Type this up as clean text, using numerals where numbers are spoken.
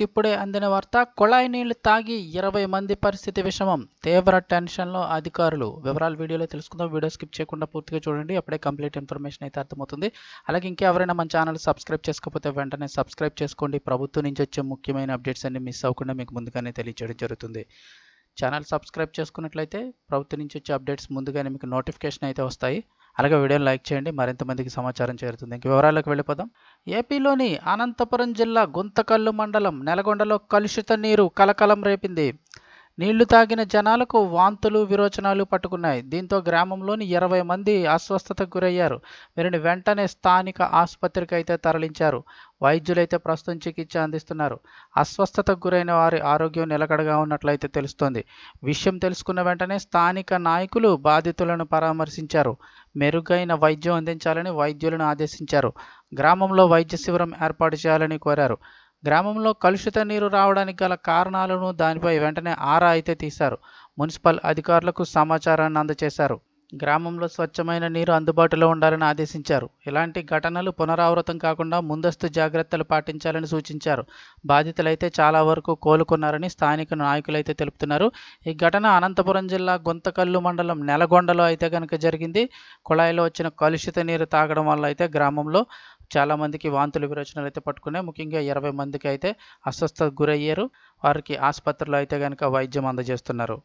ఇప్పుడే అందిన వార్త. కుళాయి నీళ్లు తాగి 20 మంది పరిస్థితి విషమం. తీవ్ర టెన్షన్లో అధికారులు. వివరాలు వీడియోలో తెలుసుకుందాం. వీడియో స్కిప్ చేయకుండా పూర్తిగా చూడండి. అప్పుడే కంప్లీట్ ఇన్ఫర్మేషన్ అయితే అర్థమవుతుంది. అలాగే ఇంకెవరైనా మన ఛానల్ సబ్స్క్రైబ్ చేసుకోకపోతే వెంటనే సబ్స్క్రైబ్ చేసుకోండి. ప్రభుత్వం నుంచి వచ్చే ముఖ్యమైన అప్డేట్స్ అన్ని మిస్ అవ్వకుండా మీకు ముందుగానే తెలియజేయడం జరుగుతుంది. ఛానల్ సబ్స్క్రైబ్ చేసుకున్నట్లయితే ప్రభుత్వం నుంచి వచ్చే అప్డేట్స్ ముందుగానే మీకు నోటిఫికేషన్ అయితే వస్తాయి. అలాగే వీడియోని లైక్ చేయండి, మరింత మందికి సమాచారం చేరుతుంది. ఇంక వివరాలకు వెళ్ళిపోదాం. ఏపీలోని అనంతపురం జిల్లా గుంతకల్లు మండలం నెలగొండలో కలుషిత నీరు కలకలం రేపింది. నీళ్లు తాగిన జనాలకు వాంతులు విరోచనాలు పట్టుకున్నాయి. దీంతో గ్రామంలోని 20 మంది అస్వస్థతకు గురయ్యారు. వీరిని వెంటనే స్థానిక ఆసుపత్రికి అయితే తరలించారు. వైద్యులైతే ప్రస్తుతం చికిత్స అందిస్తున్నారు. అస్వస్థతకు గురైన వారి ఆరోగ్యం నిలకడగా ఉన్నట్లయితే తెలుస్తోంది. విషయం తెలుసుకున్న వెంటనే స్థానిక నాయకులు బాధితులను పరామర్శించారు. మెరుగైన వైద్యం అందించాలని వైద్యులను ఆదేశించారు. గ్రామంలో వైద్య శిబిరం ఏర్పాటు చేయాలని కోరారు. గ్రామంలో కలుషిత నీరు రావడానికి గల కారణాలను దానిపై వెంటనే ఆరా అయితే తీశారు. మున్సిపల్ అధికారులకు సమాచారాన్ని అందజేశారు. గ్రామంలో స్వచ్ఛమైన నీరు అందుబాటులో ఉండాలని ఆదేశించారు. ఇలాంటి ఘటనలు పునరావృతం కాకుండా ముందస్తు జాగ్రత్తలు పాటించాలని సూచించారు. బాధితులైతే చాలా వరకు కోలుకున్నారని స్థానిక నాయకులైతే తెలుపుతున్నారు. ఈ ఘటన అనంతపురం జిల్లా గుంతకల్లు మండలం నెలగొండలో అయితే కనుక జరిగింది. కుళాయిలో వచ్చిన కలుషిత నీరు తాగడం వల్ల అయితే గ్రామంలో చాలామందికి వాంతులు విరోచనాలు అయితే పట్టుకున్నాయి. ముఖ్యంగా 20 మందికి అయితే అస్వస్థతకు గురయ్యారు. వారికి ఆసుపత్రిలో అయితే కనుక వైద్యం అందజేస్తున్నారు.